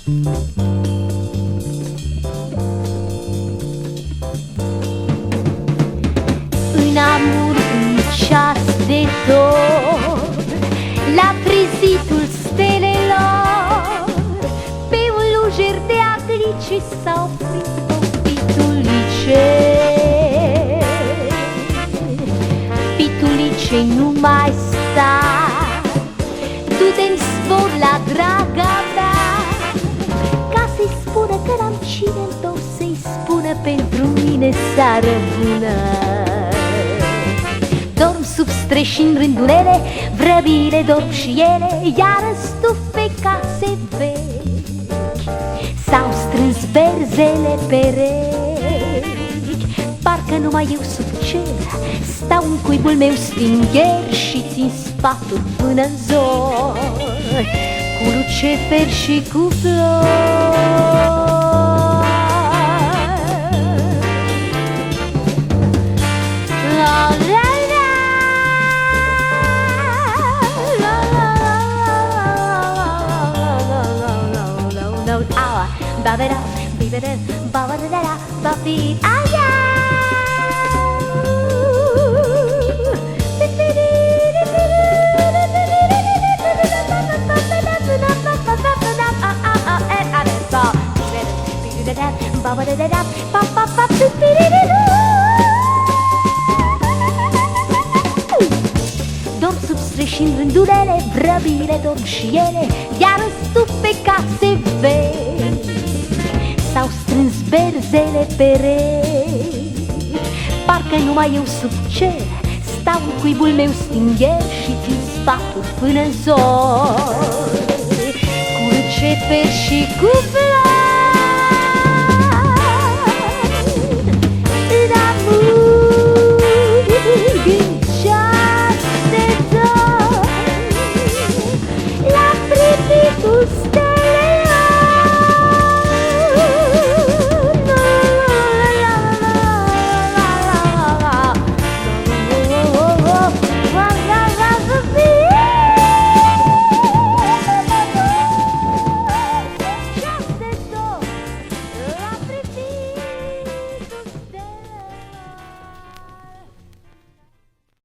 În amur, în ceas de dor, la trezitul stelelor, pe un lujer de aglice s-a oprit pitulice. Pitulice, nu mai sta, du-te-n zbor la draga mea, ca să-i spună că n-am cine-n dor, să-i spună pentru mine seară bună. Dorm sub streși în rândunele, vrăbile dorm și ele, iar stufe case vechi s-au strâns berzele perechi. Parcă numai eu sub cer stau în cuibul meu stingher și țin sfatul până-n zor, cu lucefer și cu flori. Dorm sub streși în rândunele, vrăbile dorm și ele, iar în stufe case vechi s-au strâns berzele perechi. Parcă numai eu sub cer stau în cuibul meu stingher și țin sfatul până-n zor, cu lucefer și cu flori.